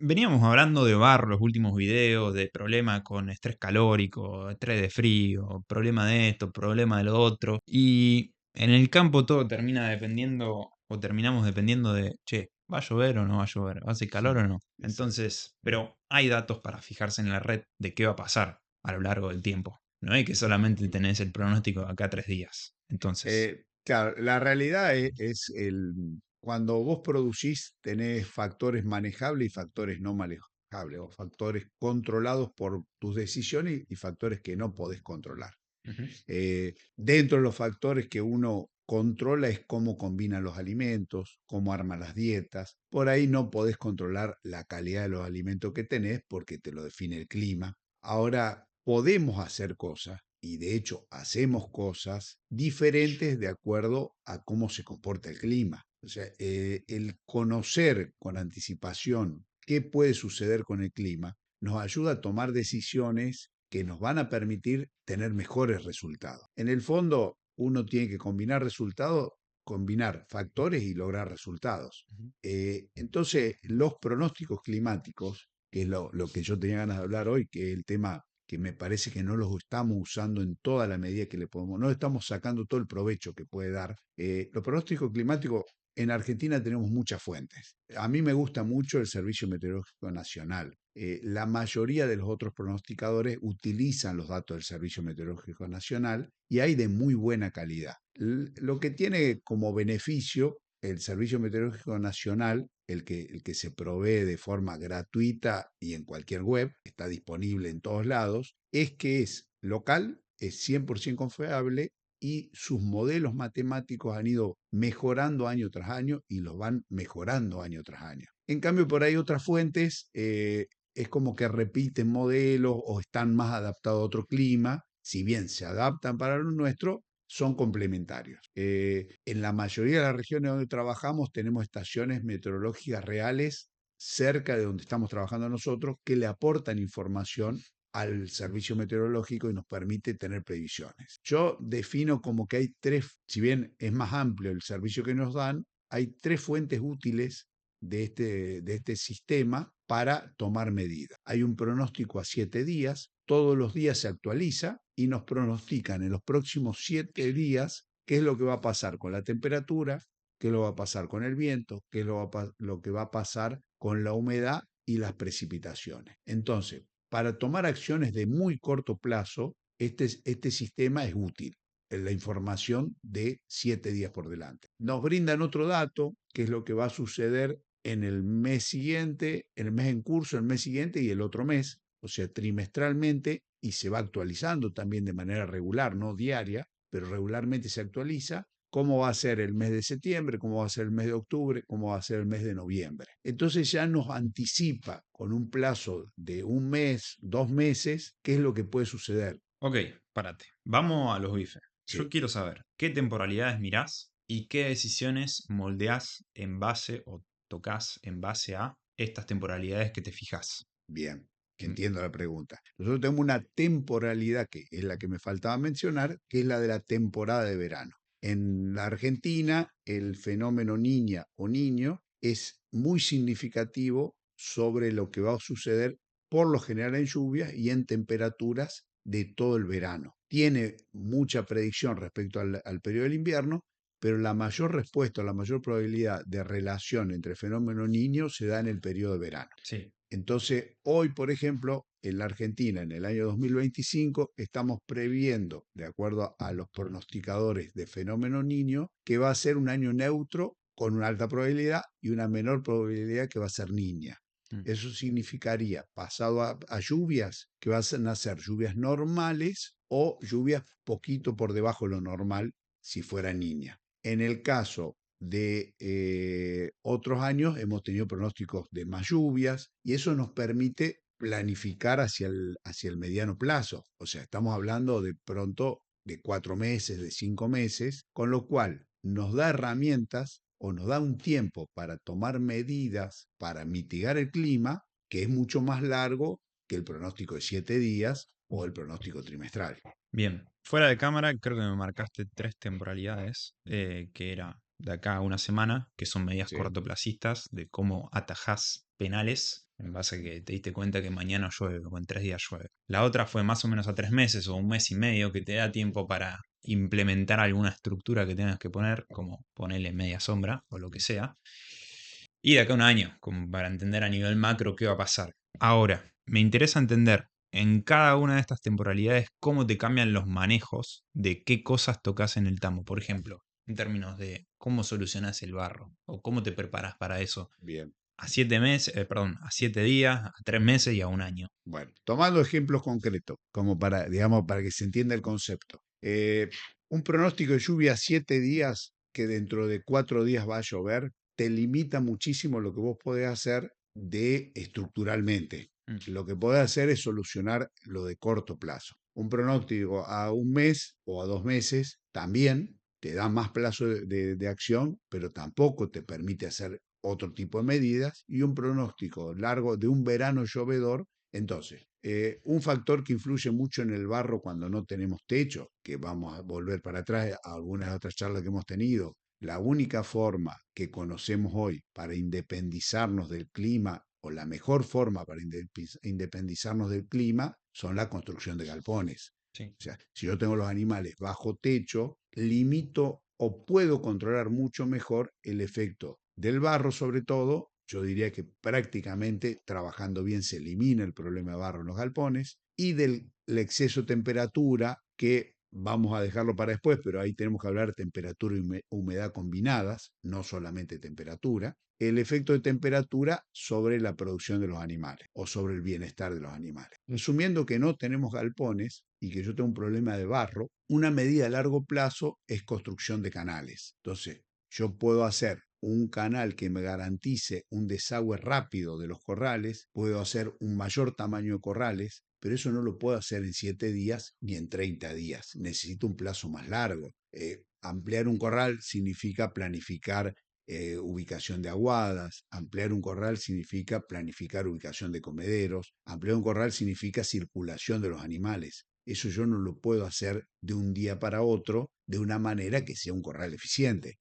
Veníamos hablando de barro los últimos videos, de problema con estrés calórico, estrés de frío, problema de esto, problema de lo otro. Y en el campo todo termina dependiendo, o terminamos dependiendo de, che, ¿va a llover o no va a llover? ¿Va a hacer calor o no? Exacto. Entonces, pero hay datos para fijarse en la red de qué va a pasar a lo largo del tiempo. No es que solamente tenés el pronóstico de acá a 3 días. Entonces, Claro, la realidad es cuando vos producís, tenés factores manejables y factores no manejables, o factores controlados por tus decisiones y factores que no podés controlar. ujú, Dentro de los factores que uno controla es cómo combina los alimentos, cómo arma las dietas. Por ahí no podés controlar la calidad de los alimentos que tenés porque te lo define el clima. Ahora, podemos hacer cosas, y de hecho hacemos cosas diferentes de acuerdo a cómo se comporta el clima. O sea, el conocer con anticipación qué puede suceder con el clima nos ayuda a tomar decisiones que nos van a permitir tener mejores resultados. En el fondo, uno tiene que combinar resultados, combinar factores y lograr resultados. ujú. Entonces, los pronósticos climáticos, que es lo que yo tenía ganas de hablar hoy, que es el tema que me parece que no los estamos usando en toda la medida que le podemos, no estamos sacando todo el provecho que puede dar. Los pronósticos climáticos en Argentina tenemos muchas fuentes. A mí me gusta mucho el Servicio Meteorológico Nacional. La mayoría de los otros pronosticadores utilizan los datos del Servicio Meteorológico Nacional y hay de muy buena calidad. Lo que tiene como beneficio el Servicio Meteorológico Nacional, el que se provee de forma gratuita y en cualquier web, está disponible en todos lados, es que es local, es 100% confiable y sus modelos matemáticos han ido mejorando año tras año y los van mejorando año tras año. En cambio, por ahí otras fuentes es como que repiten modelos o están más adaptados a otro clima, si bien se adaptan para lo nuestro, son complementarios. En la mayoría de las regiones donde trabajamos tenemos estaciones meteorológicas reales cerca de donde estamos trabajando nosotros que le aportan información al servicio meteorológico y nos permite tener previsiones. Yo defino como que hay tres, si bien es más amplio el servicio que nos dan, hay tres fuentes útiles de este sistema para tomar medidas. Hay un pronóstico a 7 días, todos los días se actualiza y nos pronostican en los próximos 7 días qué es lo que va a pasar con la temperatura, qué es lo que va a pasar con el viento, qué es lo que va a pasar con la humedad y las precipitaciones. Entonces, para tomar acciones de muy corto plazo, este sistema es útil la información de 7 días por delante. Nos brindan otro dato, que es lo que va a suceder en el mes siguiente, en el mes en curso, el mes siguiente y el otro mes, o sea, trimestralmente, y se va actualizando también de manera regular, no diaria, pero regularmente se actualiza cómo va a ser el mes de septiembre, cómo va a ser el mes de octubre, cómo va a ser el mes de noviembre. Entonces ya nos anticipa con un plazo de un mes, 2 meses, qué es lo que puede suceder. Ok, párate. Vamos a los bifes. Yo Sí, quiero saber qué temporalidades mirás y qué decisiones moldeás en base o tocas en base a estas temporalidades que te fijas. bien, Mm, entiendo la pregunta. Nosotros tenemos una temporalidad que es la que me faltaba mencionar, que es la de la temporada de verano. En la Argentina, el fenómeno niña o niño es muy significativo sobre lo que va a suceder por lo general en lluvias y en temperaturas de todo el verano. Tiene mucha predicción respecto al periodo del invierno, pero la mayor respuesta, la mayor probabilidad de relación entre fenómeno niño se da en el periodo de verano. sí. Entonces, hoy, por ejemplo, en la Argentina, en el año 2025, estamos previendo, de acuerdo a los pronosticadores de fenómeno niño, que va a ser un año neutro con una alta probabilidad y una menor probabilidad que va a ser niña. Mm, Eso significaría, pasado a lluvias, que van a ser lluvias normales o lluvias poquito por debajo de lo normal si fuera niña. En el caso de otros años hemos tenido pronósticos de más lluvias y eso nos permite planificar hacia el mediano plazo. O sea, estamos hablando de pronto de 4 meses, de 5 meses, con lo cual nos da herramientas o nos da un tiempo para tomar medidas para mitigar el clima que es mucho más largo que el pronóstico de 7 días o el pronóstico trimestral. bien. Fuera de cámara, creo que me marcaste tres temporalidades, que era de acá a una semana, que son medidas ¿Sí? cortoplacistas de cómo atajás penales en base a que te diste cuenta que mañana llueve o en 3 días llueve. La otra fue más o menos a 3 meses o un mes y medio que te da tiempo para implementar alguna estructura que tengas que poner, como ponerle media sombra o lo que sea. Y de acá a un año, como para entender a nivel macro qué va a pasar. Ahora, me interesa entender en cada una de estas temporalidades cómo te cambian los manejos de qué cosas tocas en el tambo. Por ejemplo, en términos de cómo solucionas el barro o cómo te preparas para eso Bien. a 7 meses, perdón, a 7 días, a 3 meses y a un año. Bueno, tomando ejemplos concretos, como para, digamos, para que se entienda el concepto. Un pronóstico de lluvia a 7 días, que dentro de 4 días va a llover, te limita muchísimo lo que vos podés hacer de estructuralmente. Mm, Lo que podés hacer es solucionar lo de corto plazo. Un pronóstico a un mes o a 2 meses también te da más plazo de acción, pero tampoco te permite hacer otro tipo de medidas. Y un pronóstico largo de un verano llovedor, entonces, un factor que influye mucho en el barro cuando no tenemos techo, que vamos a volver para atrás a algunas otras charlas que hemos tenido, la única forma que conocemos hoy para independizarnos del clima, o la mejor forma para independizarnos del clima, son la construcción de galpones. sí. O sea, si yo tengo los animales bajo techo, limito o puedo controlar mucho mejor el efecto del barro, sobre todo. Yo diría que prácticamente trabajando bien se elimina el problema de barro en los galpones, y del exceso de temperatura, que vamos a dejarlo para después, pero ahí tenemos que hablar de temperatura y humedad combinadas, no solamente temperatura. El efecto de temperatura sobre la producción de los animales o sobre el bienestar de los animales. Resumiendo, que no tenemos galpones y que yo tengo un problema de barro, una medida a largo plazo es construcción de canales. Entonces, yo puedo hacer un canal que me garantice un desagüe rápido de los corrales, puedo hacer un mayor tamaño de corrales, pero eso no lo puedo hacer en 7 días ni en 30 días. Necesito un plazo más largo. Ampliar un corral significa planificar ubicación de aguadas, ampliar un corral significa planificar ubicación de comederos, ampliar un corral significa circulación de los animales. Eso yo no lo puedo hacer de un día para otro de una manera que sea un corral eficiente.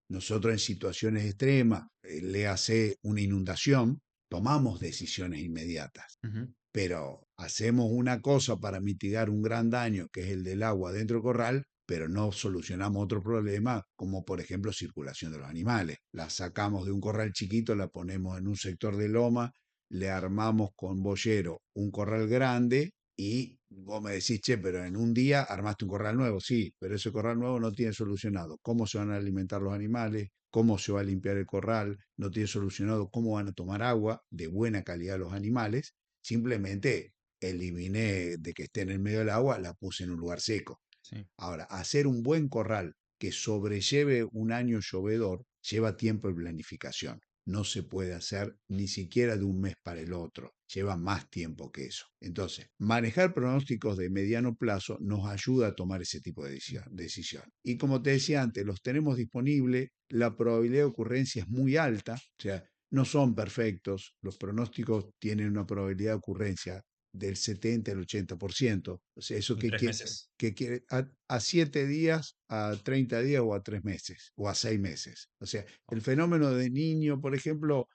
Nosotros en situaciones extremas, le hace una inundación, tomamos decisiones inmediatas, Ujú, pero hacemos una cosa para mitigar un gran daño, que es el del agua dentro del corral, pero no solucionamos otro problema, como por ejemplo circulación de los animales. La sacamos de un corral chiquito, la ponemos en un sector de loma, le armamos con boyero un corral grande, y vos me decís, che, pero en un día armaste un corral nuevo. Sí, pero ese corral nuevo no tiene solucionado cómo se van a alimentar los animales, cómo se va a limpiar el corral, no tiene solucionado cómo van a tomar agua de buena calidad los animales. Simplemente eliminé de que esté en el medio del agua, la puse en un lugar seco. sí. Ahora, hacer un buen corral que sobrelleve un año llovedor lleva tiempo de planificación. No se puede hacer ni siquiera de un mes para el otro. Lleva más tiempo que eso. Entonces, manejar pronósticos de mediano plazo nos ayuda a tomar ese tipo de decisión. Y como te decía antes, los tenemos disponibles, la probabilidad de ocurrencia es muy alta, o sea, no son perfectos. Los pronósticos tienen una probabilidad de ocurrencia del 70 al 80%. O sea, ¿eso En qué tres quiere? meses. Que quiere a 7 días, a 30 días o a 3 meses o a 6 meses. O sea, Oh, el fenómeno de niño, por ejemplo,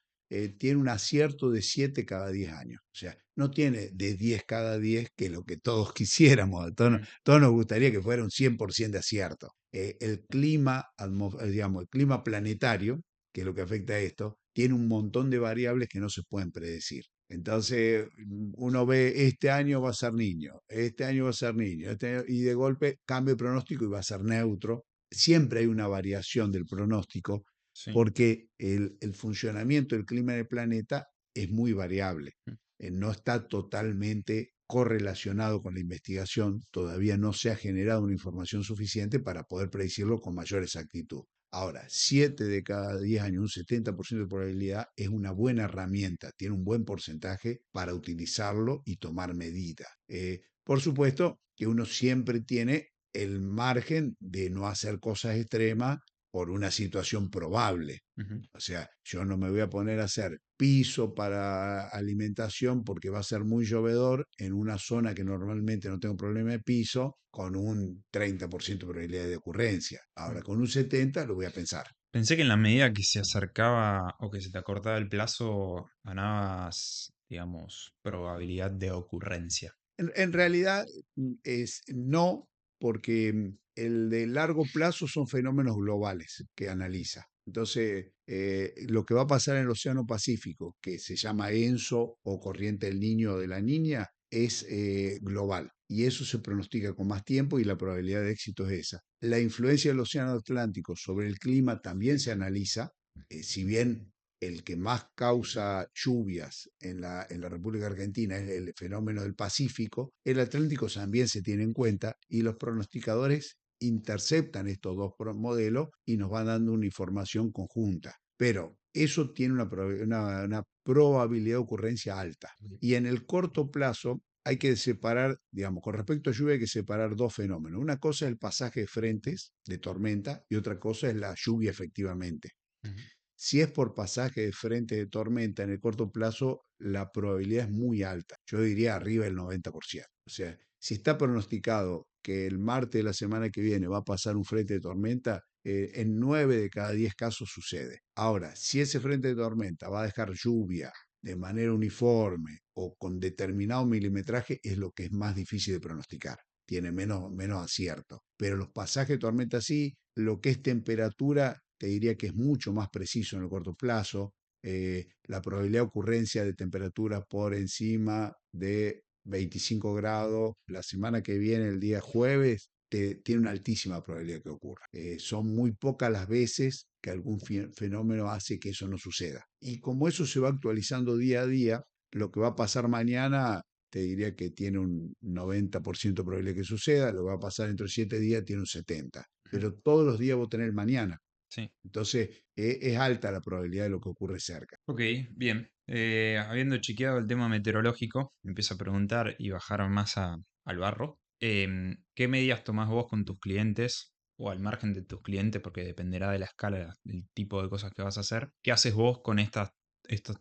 tiene un acierto de 7 cada 10 años. O sea, no tiene de 10 cada 10, que es lo que todos quisiéramos. mm, Todos nos gustaría que fuera un 100% de acierto. El clima, digamos, el clima planetario, que es lo que afecta a esto, tiene un montón de variables que no se pueden predecir. Entonces, uno ve, este año va a ser niño, este año va a ser niño, y de golpe cambia el pronóstico y va a ser neutro. Siempre hay una variación del pronóstico, sí. porque el funcionamiento del clima del planeta es muy variable. Mm, No está totalmente correlacionado con la investigación. Todavía no se ha generado una información suficiente para poder predecirlo con mayor exactitud. Ahora, 7 de cada 10 años, un 70% de probabilidad, es una buena herramienta, tiene un buen porcentaje para utilizarlo y tomar medidas. Por supuesto que uno siempre tiene el margen de no hacer cosas extremas por una situación probable. ujú, O sea, yo no me voy a poner a hacer piso para alimentación porque va a ser muy llovedor en una zona que normalmente no tengo problema de piso, con un 30% de probabilidad de ocurrencia. Ahora, mm. con un 70% lo voy a pensar. Pensé que en la medida que se acercaba o que se te acortaba el plazo, ganabas, digamos, probabilidad de ocurrencia. En realidad es no, porque el de largo plazo son fenómenos globales que analiza. Entonces, lo que va a pasar en el Océano Pacífico, que se llama ENSO o corriente del Niño o de la Niña, es global. Y eso se pronostica con más tiempo y la probabilidad de éxito es esa. La influencia del Océano Atlántico sobre el clima también se analiza, si bien el que más causa lluvias en la República Argentina es el fenómeno del Pacífico, el Atlántico también se tiene en cuenta y los pronosticadores interceptan estos dos modelos y nos van dando una información conjunta. Pero eso tiene una probabilidad de ocurrencia alta. Y en el corto plazo hay que separar, digamos, con respecto a lluvia hay que separar dos fenómenos. Una cosa es el pasaje de frentes de tormenta y otra cosa es la lluvia efectivamente. Ujú. Si es por pasaje de frente de tormenta en el corto plazo, la probabilidad es muy alta. Yo diría arriba del 90%. O sea, si está pronosticado que el martes de la semana que viene va a pasar un frente de tormenta, en 9 de cada 10 casos sucede. Ahora, si ese frente de tormenta va a dejar lluvia de manera uniforme o con determinado milimetraje, es lo que es más difícil de pronosticar. Tiene menos acierto. Pero los pasajes de tormenta sí, lo que es temperatura te diría que es mucho más preciso en el corto plazo. La probabilidad de ocurrencia de temperaturas por encima de 25 grados la semana que viene, el día jueves, tiene una altísima probabilidad que ocurra. Son muy pocas las veces que algún fenómeno hace que eso no suceda. Y como eso se va actualizando día a día, lo que va a pasar mañana te diría que tiene un 90% de probabilidad que suceda, lo que va a pasar dentro de 7 días tiene un 70%, Ujú. pero todos los días vos tenés el mañana. Sí. Entonces, es alta la probabilidad de lo que ocurre cerca. Ok, bien. Habiendo chequeado el tema meteorológico, me empiezo a preguntar y bajar más al barro. ¿Qué medidas tomás vos con tus clientes o al margen de tus clientes, porque dependerá de la escala, del tipo de cosas que vas a hacer? ¿Qué haces vos con estos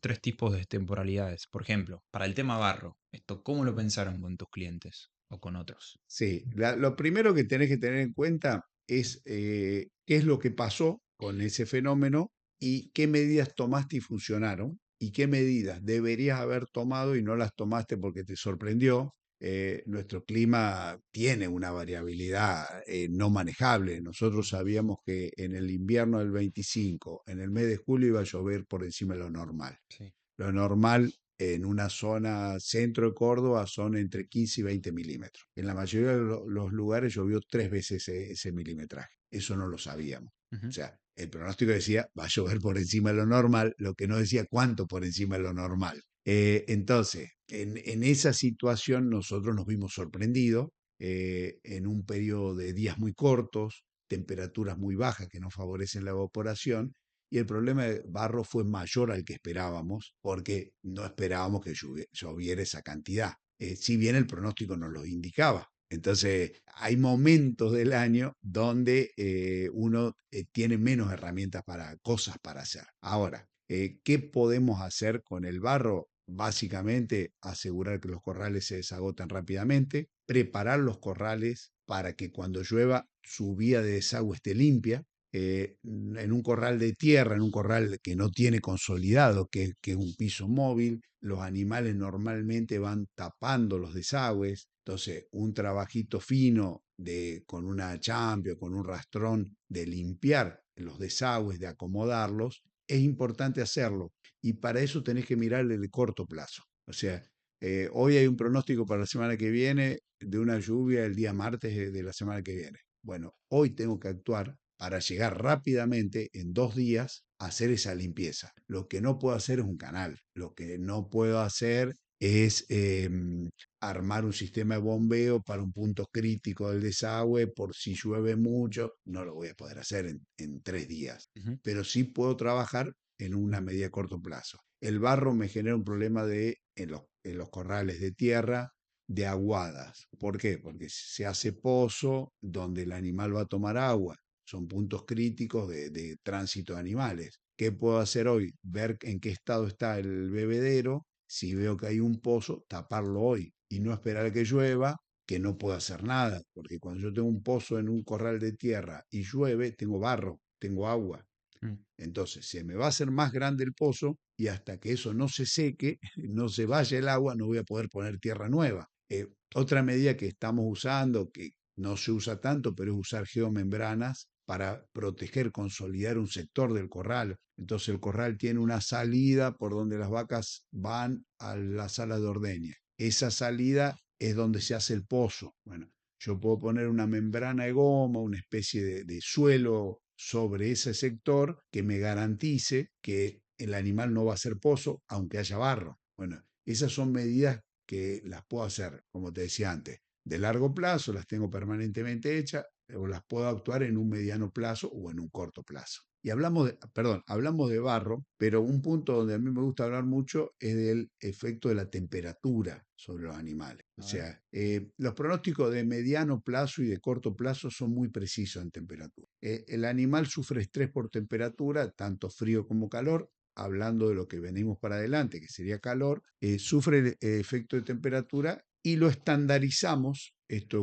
tres tipos de temporalidades? Por ejemplo, para el tema barro, esto, ¿cómo lo pensaron con tus clientes o con otros? Sí, lo primero que tenés que tener en cuenta es qué es lo que pasó con ese fenómeno y qué medidas tomaste y funcionaron y qué medidas deberías haber tomado y no las tomaste porque te sorprendió. Nuestro clima tiene una variabilidad no manejable. Nosotros sabíamos que en el invierno del 25, en el mes de julio iba a llover por encima de lo normal. Sí. Lo normal en una zona centro de Córdoba son entre 15 y 20 milímetros. En la mayoría de los lugares llovió 3 veces ese milimetraje. Eso no lo sabíamos. O Ujú. sea, el pronóstico decía va a llover por encima de lo normal, lo que no decía cuánto por encima de lo normal. Entonces, en esa situación nosotros nos vimos sorprendidos en un periodo de días muy cortos, temperaturas muy bajas que no favorecen la evaporación y el problema de barro fue mayor al que esperábamos, porque no esperábamos que lloviera esa cantidad, si bien el pronóstico nos lo indicaba. Entonces, hay momentos del año donde uno tiene menos herramientas para cosas para hacer. Ahora, ¿qué podemos hacer con el barro? Básicamente, asegurar que los corrales se desagoten rápidamente, preparar los corrales para que cuando llueva su vía de desagüe esté limpia, en un corral de tierra, en un corral que no tiene consolidado, que es un piso móvil, los animales normalmente van tapando los desagües, entonces un trabajito fino con una champio, con un rastrón de limpiar los desagües, de acomodarlos, es importante hacerlo y para eso tenés que mirar el corto plazo. O sea, hoy hay un pronóstico para la semana que viene de una lluvia el día martes de la semana que viene. Bueno, hoy tengo que actuar para llegar rápidamente en 2 días a hacer esa limpieza. Lo que no puedo hacer es un canal. Lo que no puedo hacer es armar un sistema de bombeo para un punto crítico del desagüe por si llueve mucho. No lo voy a poder hacer en 3 días. Ujú. Pero sí puedo trabajar en una medida a corto plazo. El barro me genera un problema en los corrales de tierra de aguadas. ¿Por qué? Porque se hace pozo donde el animal va a tomar agua. Son puntos críticos de tránsito de animales. ¿Qué puedo hacer hoy? Ver en qué estado está el bebedero. Si veo que hay un pozo, taparlo hoy y no esperar a que llueva, que no puedo hacer nada, porque cuando yo tengo un pozo en un corral de tierra y llueve, tengo barro, tengo agua. Mm, Entonces, se me va a hacer más grande el pozo y hasta que eso no se seque, no se vaya el agua, no voy a poder poner tierra nueva. Otra medida que estamos usando, que no se usa tanto, pero es usar geomembranas para proteger, consolidar un sector del corral. Entonces el corral tiene una salida por donde las vacas van a la sala de ordeña. Esa salida es donde se hace el pozo. Bueno, yo puedo poner una membrana de goma, una especie de suelo sobre ese sector que me garantice que el animal no va a hacer pozo, aunque haya barro. Bueno, esas son medidas que las puedo hacer, como te decía antes, de largo plazo, las tengo permanentemente hechas, o las puedo actuar en un mediano plazo o en un corto plazo. Y hablamos de barro, pero un punto donde a mí me gusta hablar mucho es del efecto de la temperatura sobre los animales. O a ver. sea, los pronósticos de mediano plazo y de corto plazo son muy precisos en temperatura. El animal sufre estrés por temperatura, tanto frío como calor. Hablando de lo que venimos para adelante, que sería calor, sufre el efecto de temperatura y lo estandarizamos. Esto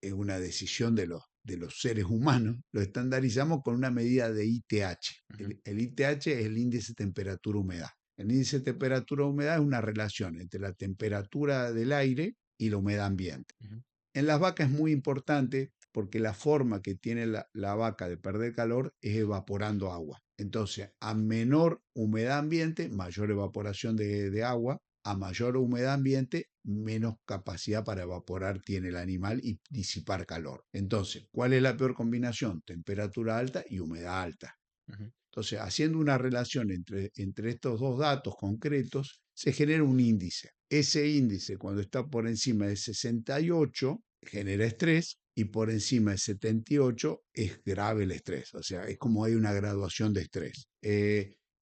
es una decisión de los seres humanos, lo estandarizamos con una medida de ITH. Ujú, El ITH es el índice de temperatura-humedad. El índice de temperatura-humedad es una relación entre la temperatura del aire y la humedad ambiente. ujú, En las vacas es muy importante porque la forma que tiene la vaca de perder calor es evaporando agua. Entonces, a menor humedad ambiente, mayor evaporación de agua. A mayor humedad ambiente, menos capacidad para evaporar tiene el animal y disipar calor. Entonces, ¿cuál es la peor combinación? Temperatura alta y humedad alta. ujú, Entonces, haciendo una relación entre estos dos datos concretos, se genera un índice. Ese índice, cuando está por encima de 68, genera estrés y por encima de 78 es grave el estrés. O sea, es como hay una graduación de estrés.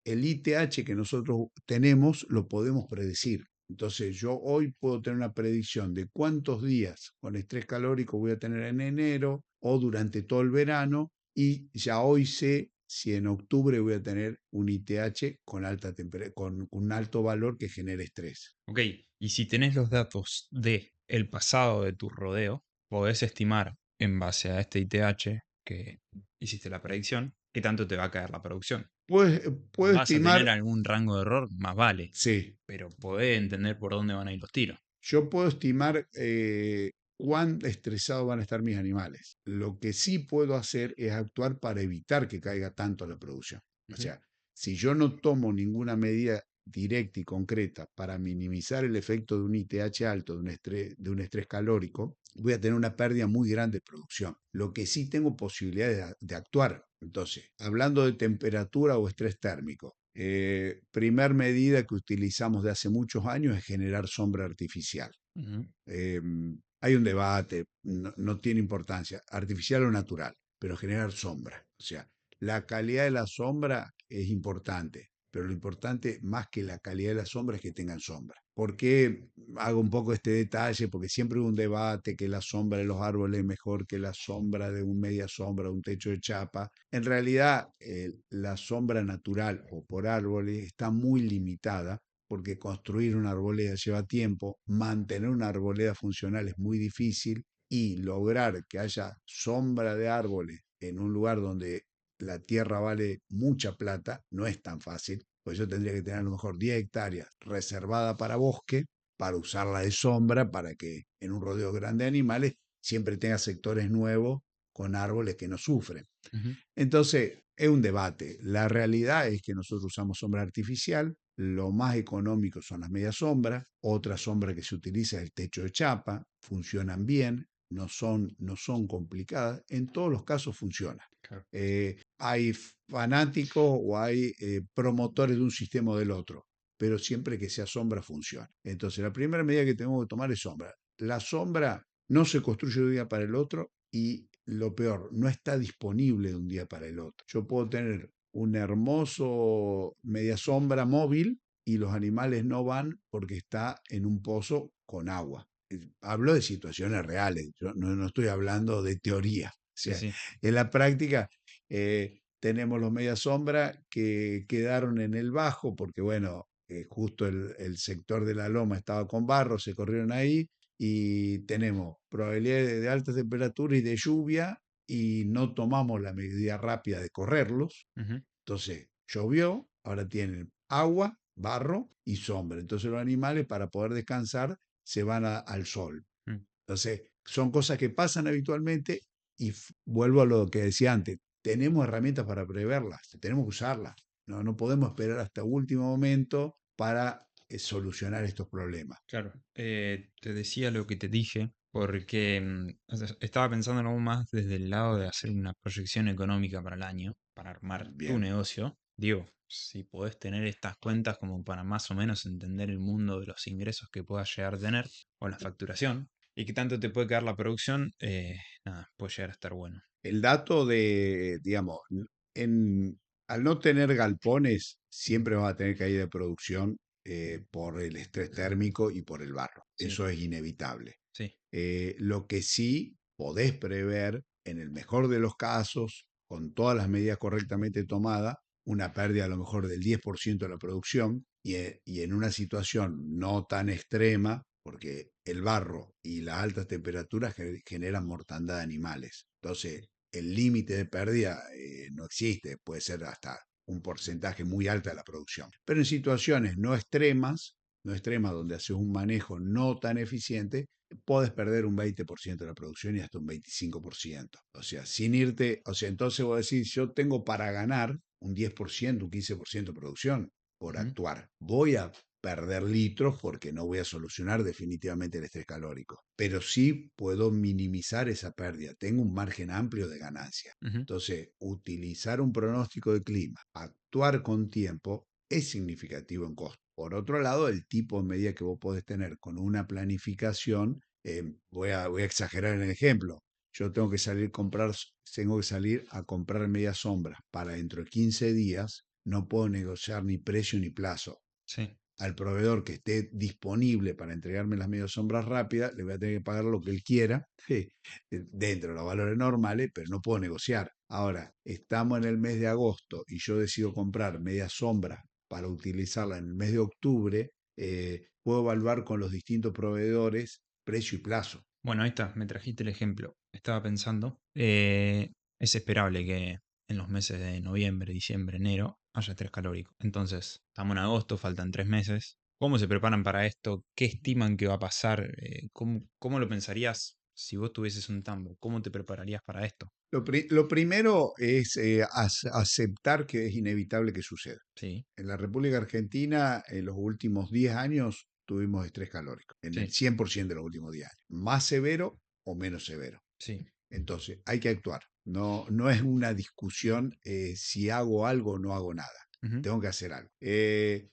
El ITH que nosotros tenemos lo podemos predecir. Entonces, yo hoy puedo tener una predicción de cuántos días con estrés calórico voy a tener en enero o durante todo el verano y ya hoy sé si en octubre voy a tener un ITH con un alto valor que genere estrés. Ok, y si tenés los datos de el pasado de tu rodeo, podés estimar en base a este ITH que hiciste la predicción, qué tanto te va a caer la producción. Puedo Vas a tener estimar, algún rango de error, más vale, sí, pero podés entender por dónde van a ir los tiros. yo puedo estimar cuán estresados van a estar mis animales. Lo que sí puedo hacer es actuar para evitar que caiga tanto la producción. O Ujú, sea, si yo no tomo ninguna medida directa y concreta para minimizar el efecto de un ITH alto, de un estrés calórico, voy a tener una pérdida muy grande de producción. Lo que sí tengo posibilidad de actuar. Entonces, hablando de temperatura o estrés térmico, primer medida que utilizamos de hace muchos años es generar sombra artificial. ujú, Eh, Hay un debate, no tiene importancia, artificial o natural, pero generar sombra. O sea, la calidad de la sombra es importante, pero lo importante más que la calidad de la sombra es que tengan sombra. ¿Por qué hago un poco este detalle? Porque siempre hubo un debate que la sombra de los árboles es mejor que la sombra de un media sombra, un techo de chapa. En realidad, la sombra natural o por árboles está muy limitada porque construir una arboleda lleva tiempo, mantener una arboleda funcional es muy difícil y lograr que haya sombra de árboles en un lugar donde la tierra vale mucha plata no es tan fácil, pues yo tendría que tener a lo mejor 10 hectáreas reservadas para bosque, para usarla de sombra, para que en un rodeo grande de animales siempre tenga sectores nuevos con árboles que no sufren. ujú. Entonces, es un debate. La realidad es que nosotros usamos sombra artificial, lo más económico son las medias sombras, otra sombra que se utiliza es el techo de chapa, funcionan bien, no son complicadas, en todos los casos funcionan. Claro. Hay fanáticos o hay promotores de un sistema o del otro, pero siempre que sea sombra funciona. Entonces, la primera medida que tenemos que tomar es sombra. La sombra no se construye de un día para el otro y lo peor, no está disponible de un día para el otro. Yo puedo tener un hermoso media sombra móvil y los animales no van porque está en un pozo con agua. Hablo de situaciones reales, yo no estoy hablando de teoría. O Sí, sea, sí. en la práctica tenemos los media sombra que quedaron en el bajo porque, bueno, justo el sector de la loma estaba con barro, se corrieron ahí y tenemos probabilidades de alta temperatura y de lluvia y no tomamos la medida rápida de correrlos. Ujú, Entonces, llovió, ahora tienen agua, barro y sombra. Entonces los animales para poder descansar se van al sol. mm, Entonces, son cosas que pasan habitualmente y vuelvo a lo que decía antes, tenemos herramientas para preverlas, tenemos que usarlas. No, no podemos esperar hasta último momento para solucionar estos problemas. claro. Te decía lo que te dije porque o sea, estaba pensando aún más desde el lado de hacer una proyección económica para el año, para armar tu Bien, negocio. Digo, si podés tener estas cuentas como para más o menos entender el mundo de los ingresos que puedas llegar a tener o la facturación y qué tanto te puede quedar la producción, nada, puede llegar a estar bueno. el dato de, digamos, en, al no tener galpones, Ujú, siempre vas a tener caída de producción por el estrés térmico y por el barro. sí, Eso es inevitable. sí. Lo que sí podés prever, en el mejor de los casos, con todas las medidas correctamente tomadas, una pérdida a lo mejor del 10% de la producción y en una situación no tan extrema, porque el barro y las altas temperaturas generan mortandad de animales. Entonces, el límite de pérdida no existe, puede ser hasta un porcentaje muy alto de la producción. Pero en situaciones no extremas donde haces un manejo no tan eficiente, podés perder un 20% de la producción y hasta un 25%. O sea, sin irte, o sea, entonces vos decís, yo tengo para ganar un 10%, un 15% de producción por Ujú, actuar. Voy a perder litros porque no voy a solucionar definitivamente el estrés calórico, pero sí puedo minimizar esa pérdida. Tengo un margen amplio de ganancia. ujú, Entonces, utilizar un pronóstico de clima, actuar con tiempo, es significativo en costo. Por otro lado, el tipo de medida que vos podés tener con una planificación, voy a exagerar en el ejemplo. Yo tengo que salir a comprar media sombra para dentro de 15 días, no puedo negociar ni precio ni plazo. sí. Al proveedor que esté disponible para entregarme las medias sombras rápidas, le voy a tener que pagar lo que él quiera, dentro de los valores normales, pero no puedo negociar. Ahora, estamos en el mes de agosto y yo decido comprar media sombra para utilizarla en el mes de octubre, puedo evaluar con los distintos proveedores precio y plazo. Bueno, ahí está, me trajiste el ejemplo. Estaba pensando, es esperable que en los meses de noviembre, diciembre, enero haya estrés calórico. Entonces, estamos en agosto, faltan 3 meses. ¿Cómo se preparan para esto? ¿Qué estiman que va a pasar? ¿Cómo lo pensarías si vos tuvieses un tambo? ¿Cómo te prepararías para esto? Lo primero es aceptar que es inevitable que suceda. Sí, En la República Argentina, en los últimos 10 años, tuvimos estrés calórico, en el sí, 100% de los últimos 10 años, más severo o menos severo. sí. Entonces, hay que actuar. No, no es una discusión si hago algo o no hago nada. Ujú, Tengo que hacer algo.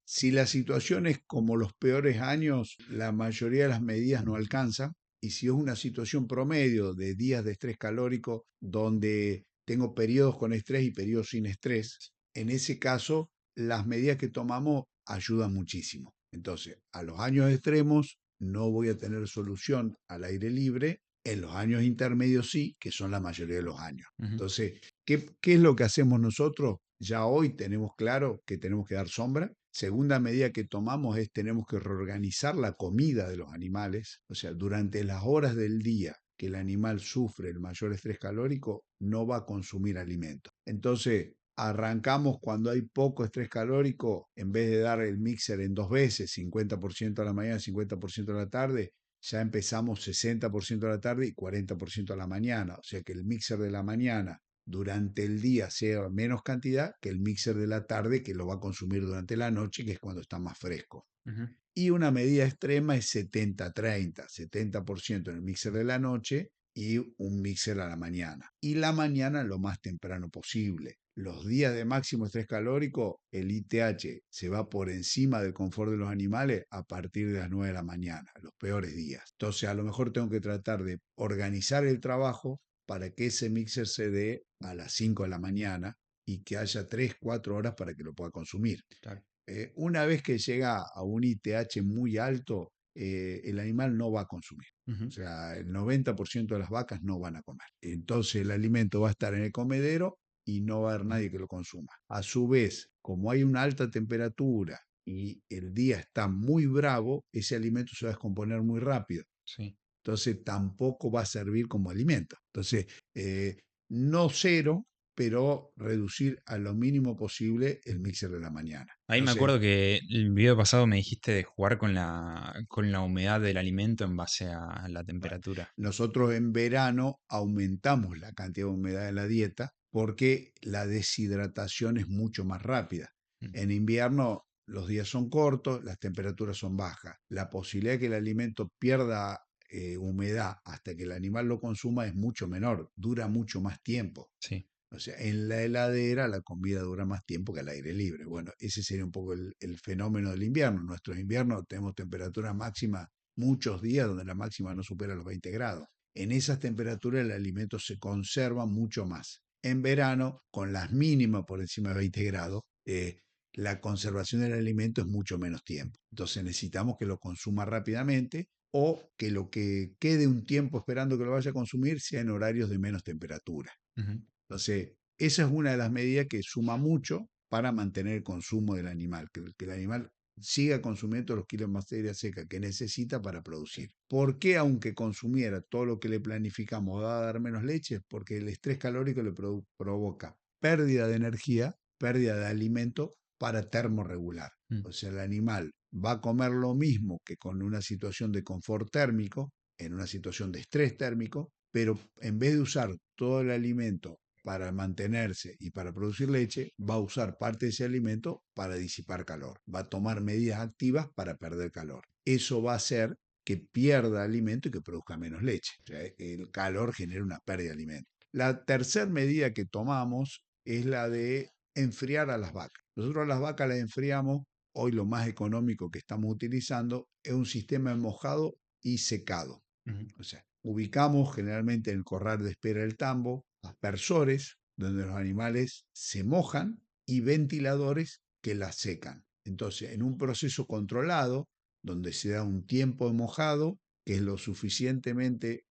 Si la situación es como los peores años, la mayoría de las medidas no alcanzan. Y si es una situación promedio de días de estrés calórico donde tengo periodos con estrés y periodos sin estrés, en ese caso las medidas que tomamos ayudan muchísimo. Entonces, a los años extremos no voy a tener solución al aire libre, en los años intermedios sí, que son la mayoría de los años. ujú, Entonces, ¿qué es lo que hacemos nosotros? Ya hoy tenemos claro que tenemos que dar sombra. Segunda medida que tomamos es tenemos que reorganizar la comida de los animales. O sea, durante las horas del día que el animal sufre el mayor estrés calórico, no va a consumir alimento. Entonces, arrancamos cuando hay poco estrés calórico, en vez de dar el mixer en 2 veces, 50% a la mañana, 50% a la tarde, ya empezamos 60% a la tarde y 40% a la mañana. O sea que el mixer de la mañana durante el día sea menos cantidad que el mixer de la tarde que lo va a consumir durante la noche, que es cuando está más fresco. ujú, Y una medida extrema es 70-30, 70% en el mixer de la noche y un mixer a la mañana. Y la mañana lo más temprano posible. Los días de máximo estrés calórico, el ITH se va por encima del confort de los animales a partir de las 9 de la mañana, los peores días. Entonces, a lo mejor tengo que tratar de organizar el trabajo para que ese mixer se dé a las 5 de la mañana y que haya 3 4 horas para que lo pueda consumir. claro. Una vez que llega a un ITH muy alto, el animal no va a consumir. O Ujú, sea, el 90% de las vacas no van a comer. Entonces el alimento va a estar en el comedero y no va a haber nadie que lo consuma. A su vez, como hay una alta temperatura y el día está muy bravo, ese alimento se va a descomponer muy rápido. sí. Entonces tampoco va a servir como alimento. Entonces, no cero, pero reducir a lo mínimo posible el mixer de la mañana. Ahí me Entonces, acuerdo que el video pasado me dijiste de jugar con la humedad del alimento en base a la bueno, temperatura. nosotros en verano aumentamos la cantidad de humedad de la dieta porque la deshidratación es mucho más rápida. Mm, En invierno los días son cortos, las temperaturas son bajas. La posibilidad de que el alimento pierda humedad hasta que el animal lo consuma es mucho menor, dura mucho más tiempo. sí. O sea, en la heladera la comida dura más tiempo que al aire libre. Bueno, ese sería un poco el fenómeno del invierno. En nuestros inviernos tenemos temperaturas máximas muchos días donde la máxima no supera los 20 grados. En esas temperaturas el alimento se conserva mucho más. En verano, con las mínimas por encima de 20 grados, la conservación del alimento es mucho menos tiempo. Entonces necesitamos que lo consuma rápidamente o que lo que quede un tiempo esperando que lo vaya a consumir sea en horarios de menos temperatura. Ujú, Entonces, esa es una de las medidas que suma mucho para mantener el consumo del animal, que el animal siga consumiendo los kilos de materia seca que necesita para producir. ¿Por qué aunque consumiera todo lo que le planificamos va a dar menos leche? Porque el estrés calórico le provoca pérdida de energía, pérdida de alimento para termorregular. mm, O sea, el animal va a comer lo mismo que con una situación de confort térmico, en una situación de estrés térmico, pero en vez de usar todo el alimento para mantenerse y para producir leche, va a usar parte de ese alimento para disipar calor. Va a tomar medidas activas para perder calor. Eso va a hacer que pierda alimento y que produzca menos leche. O sea, el calor genera una pérdida de alimento. La tercera medida que tomamos es la de enfriar a las vacas. Nosotros a las vacas las enfriamos, hoy lo más económico que estamos utilizando es un sistema de mojado y secado. ujú. O sea, ubicamos generalmente en el corral de espera del tambo aspersores donde los animales se mojan y ventiladores que las secan. Entonces, en un proceso controlado, donde se da un tiempo de mojado, que es lo suficientemente,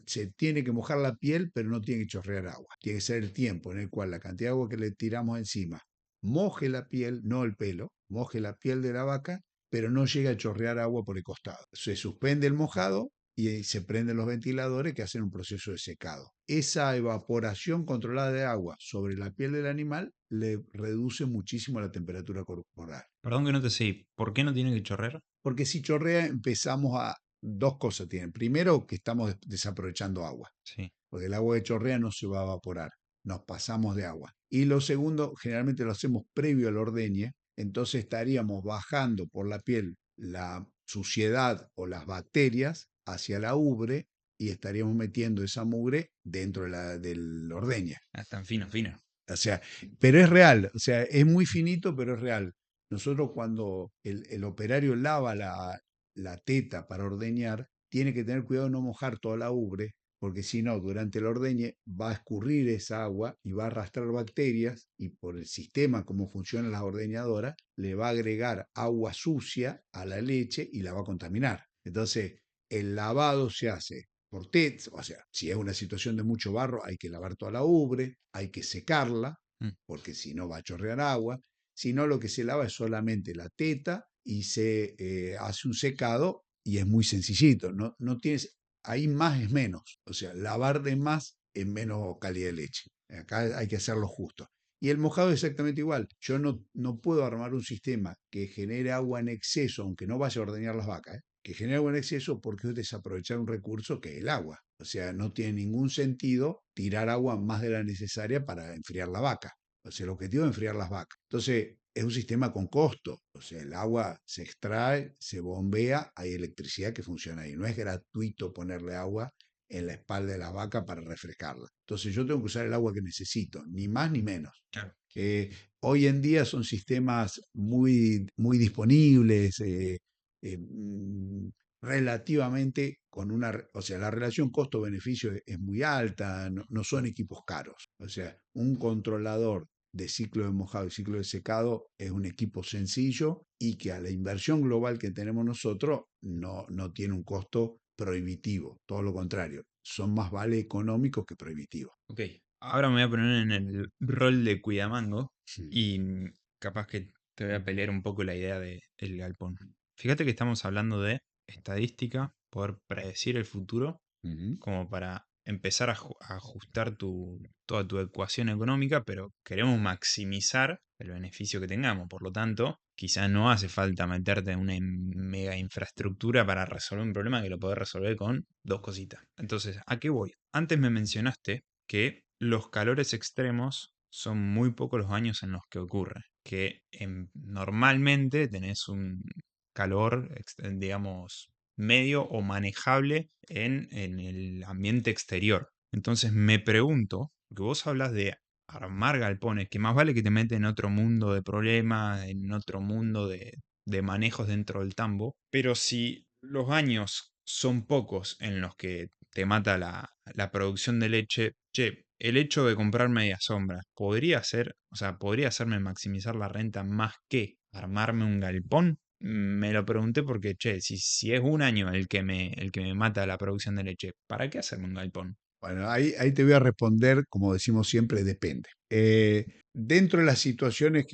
se tiene que mojar la piel, pero no tiene que chorrear agua. Tiene que ser el tiempo en el cual la cantidad de agua que le tiramos encima moje la piel, no el pelo, moje la piel de la vaca, pero no llega a chorrear agua por el costado. Se suspende el mojado y se prenden los ventiladores que hacen un proceso de secado. Esa evaporación controlada de agua sobre la piel del animal le reduce muchísimo la temperatura corporal. Perdón que no te sé, ¿por qué no tiene que chorrear? Porque si chorrea empezamos a... Dos cosas tienen. Primero, que estamos desaprovechando agua, Sí. porque el agua que chorrea no se va a evaporar. Nos pasamos de agua. Y lo segundo, generalmente lo hacemos previo al ordeñe, entonces estaríamos bajando por la piel la suciedad o las bacterias hacia la ubre y estaríamos metiendo esa mugre dentro del ordeñe. Ah, tan fino, fino. O sea, pero es real, o sea, es muy finito, pero es real. Nosotros cuando el operario lava la teta para ordeñar, tiene que tener cuidado de no mojar toda la ubre, porque si no, durante el ordeñe va a escurrir esa agua y va a arrastrar bacterias y por el sistema, como funcionan las ordeñadoras, le va a agregar agua sucia a la leche y la va a contaminar. Entonces, el lavado se hace por TET, o sea, si es una situación de mucho barro, hay que lavar toda la ubre, hay que secarla, Mm, porque si no va a chorrear agua. Si no, lo que se lava es solamente la teta y se hace un secado y es muy sencillito. No, no tienes, ahí más es menos. O sea, lavar de más es menos calidad de leche. Acá hay que hacerlo justo. Y el mojado es exactamente igual. Yo no puedo armar un sistema que genere agua en exceso, aunque no vaya a ordeñar las vacas, que genere agua en exceso porque es desaprovechar un recurso que es el agua. O sea, no tiene ningún sentido tirar agua más de la necesaria para enfriar la vaca. O sea, el objetivo es enfriar las vacas. Entonces, es un sistema con costo. O sea, el agua se extrae, se bombea, hay electricidad que funciona ahí. No es gratuito ponerle agua en la espalda de la vaca para refrescarla. Entonces, yo tengo que usar el agua que necesito, ni más ni menos. claro. Eh, Hoy en día son sistemas muy disponibles, relativamente con una, o sea, la relación costo-beneficio es muy alta, no son equipos caros. O sea, un controlador de ciclo de mojado y ciclo de secado es un equipo sencillo y que a la inversión global que tenemos nosotros no tiene un costo prohibitivo, todo lo contrario, son más vale económicos que prohibitivos. Ok, ahora me voy a poner en el rol de cuidamango Sí. y capaz que te voy a pelear un poco la idea del galpón. Fíjate que estamos hablando de estadística, poder predecir el futuro, Ujú, como para empezar a ajustar toda tu ecuación económica, pero queremos maximizar el beneficio que tengamos. Por lo tanto, quizás no hace falta meterte en una mega infraestructura para resolver un problema que lo podés resolver con dos cositas. Entonces, ¿a qué voy? Antes me mencionaste que los calores extremos son muy pocos los años en los que ocurre, que normalmente tenés un calor, digamos, medio o manejable en el ambiente exterior. Entonces me pregunto, porque vos hablas de armar galpones, que más vale que te meten en otro mundo de problemas, en otro mundo de manejos dentro del tambo, pero si los años son pocos en los que te mata la producción de leche, che, el hecho de comprar media sombra podría ser, o sea, podría hacerme maximizar la renta más que armarme un galpón. Me lo pregunté porque, che, si es un año el que me mata la producción de leche, ¿para qué hacerme un galpón? Bueno, ahí te voy a responder, como decimos siempre, depende. Dentro de las situaciones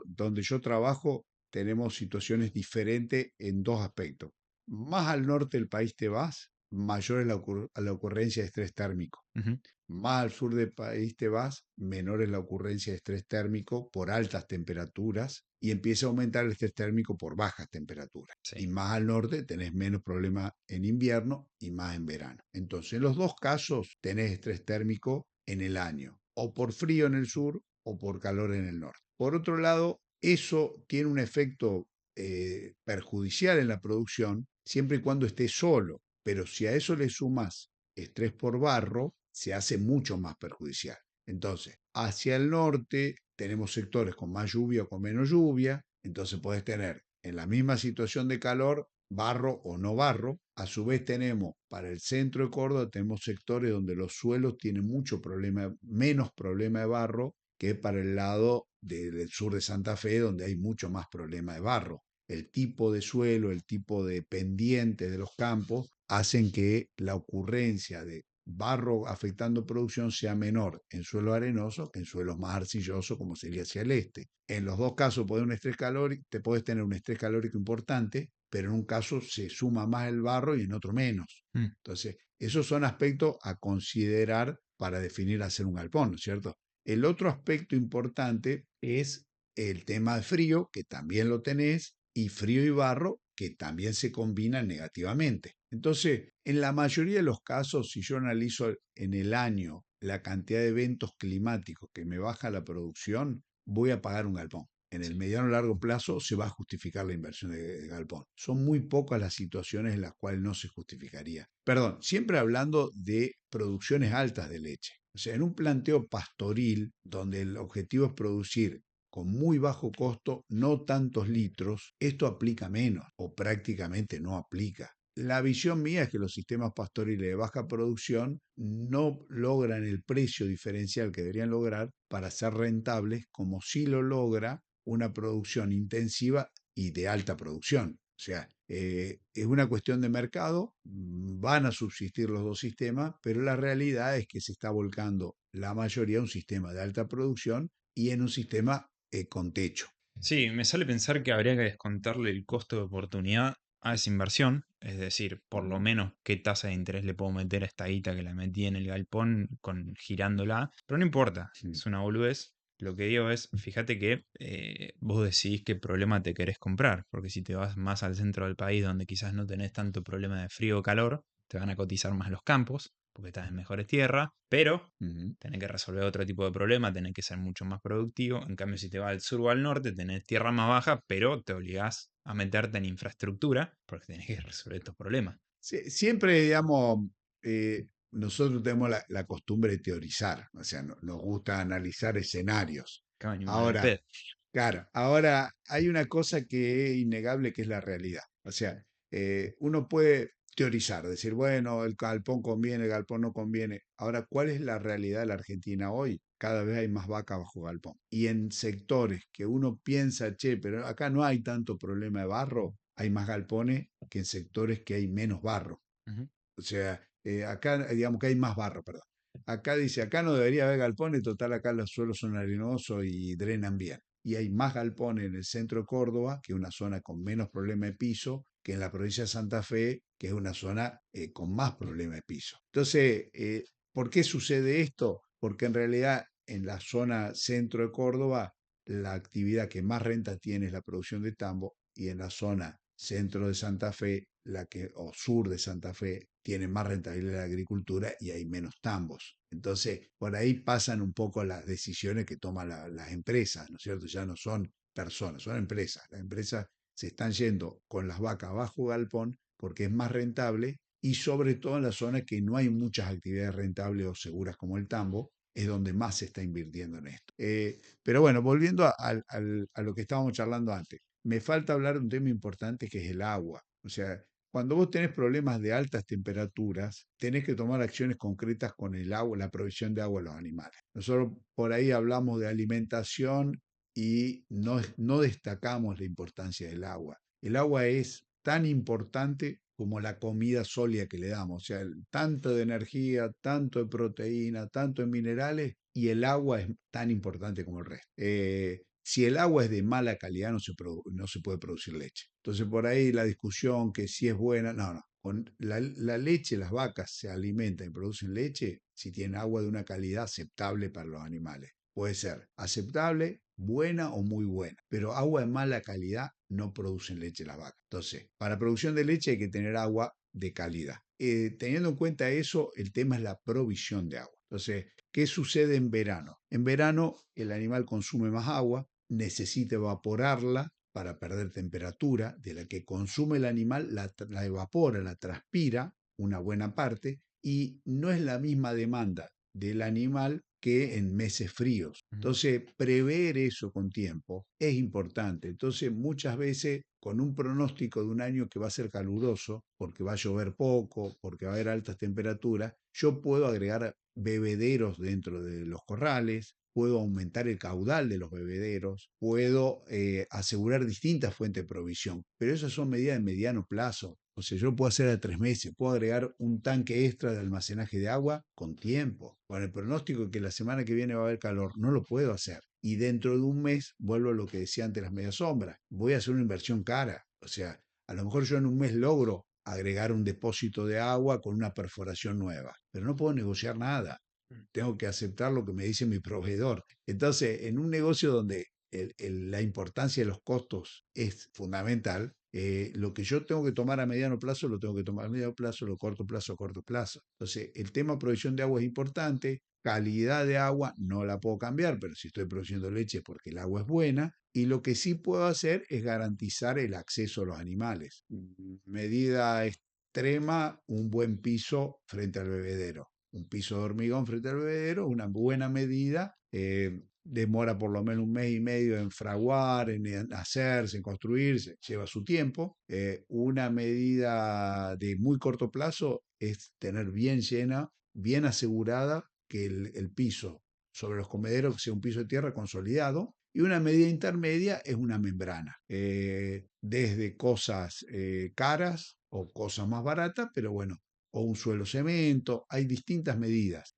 donde yo trabajo, tenemos situaciones diferentes en dos aspectos. Más al norte del país te vas, mayor es la ocurrencia de estrés térmico. Ujú, Más al sur del país te vas, menor es la ocurrencia de estrés térmico por altas temperaturas y empieza a aumentar el estrés térmico por bajas temperaturas. Y sí. más al norte tenés menos problema en invierno y más en verano. Entonces, en los dos casos tenés estrés térmico en el año, o por frío en el sur o por calor en el norte. Por otro lado, eso tiene un efecto perjudicial en la producción siempre y cuando esté solo. Pero si a eso le sumas estrés por barro, se hace mucho más perjudicial. Entonces, hacia el norte tenemos sectores con más lluvia o con menos lluvia, entonces puedes tener en la misma situación de calor, barro o no barro. A su vez tenemos para el centro de Córdoba, tenemos sectores donde los suelos tienen mucho problema, menos problema de barro que para el lado del sur de Santa Fe, donde hay mucho más problema de barro. El tipo de suelo, el tipo de pendiente de los campos hacen que la ocurrencia de barro afectando producción sea menor en suelo arenoso que en suelos más arcillosos como sería hacia el este. En los dos casos te puedes tener un estrés calórico importante, pero en un caso se suma más el barro y en otro menos. Mm. Entonces, esos son aspectos a considerar para definir hacer un galpón, ¿no es cierto? El otro aspecto importante es el tema de frío, que también lo tenés, y frío y barro, que también se combinan negativamente. Entonces, en la mayoría de los casos, si yo analizo en el año la cantidad de eventos climáticos que me baja la producción, voy a pagar un galpón. En el Sí. mediano o largo plazo se va a justificar la inversión de galpón. Son muy pocas las situaciones en las cuales no se justificaría. Perdón, siempre hablando de producciones altas de leche. O sea, en un planteo pastoril donde el objetivo es producir con muy bajo costo, no tantos litros, esto aplica menos o prácticamente no aplica. La visión mía es que los sistemas pastoriles de baja producción no logran el precio diferencial que deberían lograr para ser rentables, como sí lo logra una producción intensiva y de alta producción. O sea, es una cuestión de mercado, van a subsistir los dos sistemas, pero la realidad es que se está volcando la mayoría a un sistema de alta producción y en un sistema con techo. Sí, me sale pensar que habría que descontarle el costo de oportunidad a esa inversión, es decir, por lo Ujú, menos qué tasa de interés le puedo meter a esta guita que la metí en el galpón girándola, pero no importa, ujú. es una boludez. Lo que digo es, fíjate que vos decidís qué problema te querés comprar, porque si te vas más al centro del país donde quizás no tenés tanto problema de frío o calor, te van a cotizar más los campos, porque estás en mejores tierras, pero Ujú. tenés que resolver otro tipo de problema, tenés que ser mucho más productivo. En cambio, si te vas al sur o al norte, tenés tierra más baja, pero te obligás a meterte en infraestructura porque tenés que resolver estos problemas. Siempre, digamos, nosotros tenemos la costumbre de teorizar, o sea, nos gusta analizar escenarios. Claro, ni mal al Ahora, pedo. claro, ahora hay una cosa que es innegable que es la realidad. O sea, uno puede teorizar, decir, bueno, el galpón conviene, el galpón no conviene. Ahora, ¿cuál es la realidad de la Argentina hoy? Cada vez hay más vaca bajo galpón. Y en sectores que uno piensa, che, pero acá no hay tanto problema de barro, hay más galpones que en sectores que hay menos barro. Ujú. O sea, acá digamos que hay más barro, perdón. Acá dice, acá no debería haber galpones, total acá los suelos son arenosos y drenan bien. Y hay más galpones en el centro de Córdoba, que es una zona con menos problema de piso, que en la provincia de Santa Fe, que es una zona con más problemas de piso. Entonces, ¿por qué sucede esto? Porque en realidad en la zona centro de Córdoba, la actividad que más renta tiene es la producción de tambo, y en la zona centro de Santa Fe, o sur de Santa Fe, tiene más rentabilidad la agricultura y hay menos tambos. Entonces, por ahí pasan un poco las decisiones que toman las empresas, ¿no es cierto? Ya no son personas, son empresas. Las empresas se están yendo con las vacas bajo galpón porque es más rentable, y sobre todo en las zonas que no hay muchas actividades rentables o seguras como el tambo, es donde más se está invirtiendo en esto. Pero bueno, volviendo a lo que estábamos charlando antes, me falta hablar de un tema importante que es el agua. O sea, cuando vos tenés problemas de altas temperaturas, tenés que tomar acciones concretas con el agua, la provisión de agua a los animales. Nosotros por ahí hablamos de alimentación y no destacamos la importancia del agua. El agua es tan importante como la comida sólida que le damos, o sea, tanto de energía, tanto de proteína, tanto de minerales, y el agua es tan importante como el resto. Si el agua es de mala calidad, no se puede producir leche. Entonces, por ahí la discusión que si es buena, no, no. Con la leche, las vacas se alimentan y producen leche si tienen agua de una calidad aceptable para los animales. Puede ser aceptable, buena o muy buena, pero agua de mala calidad no producen leche las vacas. Entonces, para producción de leche hay que tener agua de calidad. Teniendo en cuenta eso, el tema es la provisión de agua. Entonces, ¿qué sucede en verano? En verano el animal consume más agua, necesita evaporarla para perder temperatura, de la que consume el animal, la evapora, la transpira una buena parte, y no es la misma demanda del animal que en meses fríos. Ujú. Entonces, prever eso con tiempo es importante. Entonces, muchas veces, con un pronóstico de un año que va a ser caluroso, porque va a llover poco, porque va a haber altas temperaturas, yo puedo agregar bebederos dentro de los corrales, puedo aumentar el caudal de los bebederos, puedo asegurar distintas fuentes de provisión, pero esas son medidas de mediano plazo. O sea, yo lo puedo hacer a 3 meses, puedo agregar un tanque extra de almacenaje de agua con tiempo. Con el pronóstico de que la semana que viene va a haber calor, no lo puedo hacer. Y dentro de un mes, vuelvo a lo que decía antes, las medias sombras, voy a hacer una inversión cara. O sea, a lo mejor yo en un mes logro agregar un depósito de agua con una perforación nueva, pero no puedo negociar nada. Mm. Tengo que aceptar lo que me dice mi proveedor. Entonces, en un negocio donde la importancia de los costos es fundamental, lo que yo tengo que tomar a mediano plazo, lo tengo que tomar a mediano plazo, lo corto plazo, a corto plazo. Entonces, el tema provisión de agua es importante, calidad de agua no la puedo cambiar, pero si estoy produciendo leche es porque el agua es buena, y lo que sí puedo hacer es garantizar el acceso a los animales. Medida extrema, un buen piso frente al bebedero. Un piso de hormigón frente al bebedero, una buena medida. Demora por lo menos un mes y medio en fraguar, en hacerse, en construirse, lleva su tiempo. Una medida de muy corto plazo es tener bien llena, bien asegurada que el piso sobre los comederos sea un piso de tierra consolidado. Y una medida intermedia es una membrana, desde cosas caras o cosas más baratas, pero bueno, o un suelo cemento, hay distintas medidas.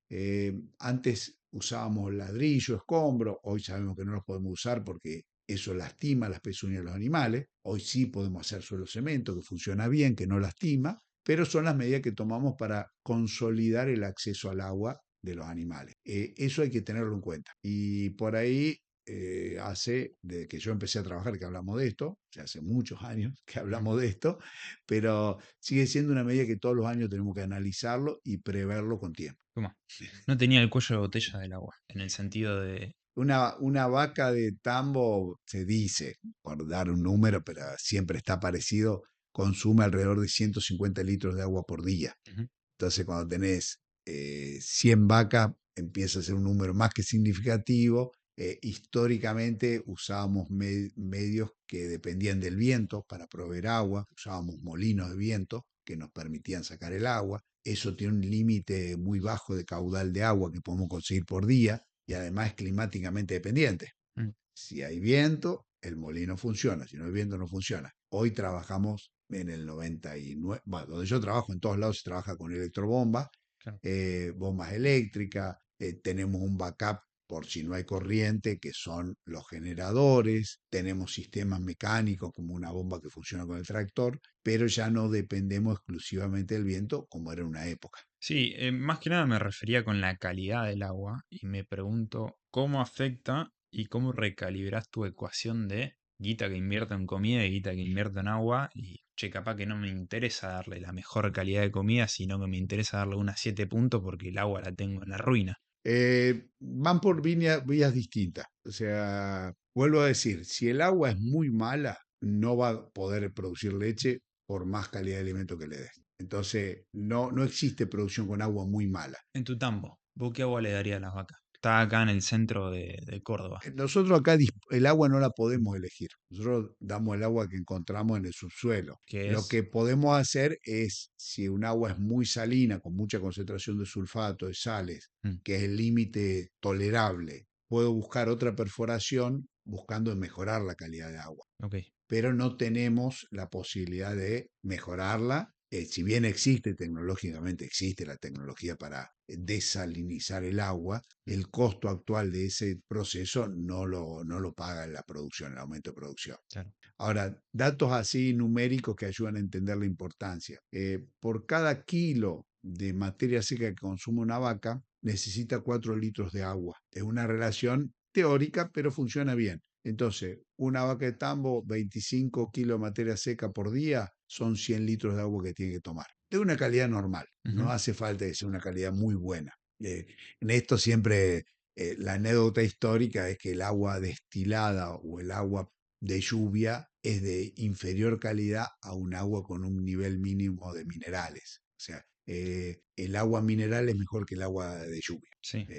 Antes usábamos ladrillo, escombro, hoy sabemos que no los podemos usar porque eso lastima las pezuñas de los animales. Hoy sí podemos hacer suelo cemento, que funciona bien, que no lastima, pero son las medidas que tomamos para consolidar el acceso al agua de los animales. Eso hay que tenerlo en cuenta. Y por ahí desde que yo empecé a trabajar, que hablamos de esto, ya hace muchos años que Mm. hablamos de esto, pero sigue siendo una medida que todos los años tenemos que analizarlo y preverlo con tiempo. Toma. No tenía el cuello de botella del agua, en el sentido de... Una vaca de tambo, se dice, por dar un número, pero siempre está parecido, consume alrededor de 150 litros de agua por día. Ujú. Entonces, cuando tenés 100 vacas, empieza a ser un número más que significativo. Históricamente usábamos medios que dependían del viento para proveer agua, usábamos molinos de viento que nos permitían sacar el agua. Eso tiene un límite muy bajo de caudal de agua que podemos conseguir por día, y además es climáticamente dependiente. Mm. Si hay viento, el molino funciona, si no hay viento no funciona. Hoy trabajamos en el 99, bueno, donde yo trabajo, en todos lados se trabaja con electrobombas, Claro. bombas eléctricas, tenemos un backup por si no hay corriente, que son los generadores, tenemos sistemas mecánicos como una bomba que funciona con el tractor, pero ya no dependemos exclusivamente del viento como era en una época. Sí, más que nada me refería con la calidad del agua y me pregunto cómo afecta y cómo recalibras tu ecuación de guita que invierto en comida y guita que invierto en agua y che, capaz que no me interesa darle la mejor calidad de comida, sino que me interesa darle unas 7 puntos porque el agua la tengo en la ruina. Van por vías distintas. O sea, vuelvo a decir, si el agua es muy mala, no va a poder producir leche por más calidad de alimento que le des. Entonces, no existe producción con agua muy mala. En tu tambo, ¿vos qué agua le darías a las vacas? Está acá en el centro de Córdoba, Nosotros acá el agua no la podemos elegir. Nosotros damos el agua que encontramos en el subsuelo. que Lo es... que podemos hacer es, si un agua es muy salina, con mucha concentración de sulfato, de sales, Mm, que es el límite tolerable, puedo buscar otra perforación buscando mejorar la calidad de agua, ok, pero no tenemos la posibilidad de mejorarla. Si bien existe tecnológicamente, existe la tecnología para desalinizar el agua, mm, el costo actual de ese proceso no lo paga la producción, el aumento de producción. claro. Ahora, datos así numéricos que ayudan a entender la importancia. Por cada kilo de materia seca que consume una vaca, necesita 4 litros de agua. Es una relación teórica, pero funciona bien. Entonces, una vaca de tambo, 25 kilos de materia seca por día, son 100 litros de agua que tiene que tomar. De una calidad normal, no Ujú, hace falta que sea una calidad muy buena. En esto siempre la anécdota histórica es que el agua destilada o el agua de lluvia es de inferior calidad a un agua con un nivel mínimo de minerales. O sea, el agua mineral es mejor que el agua de lluvia. sí.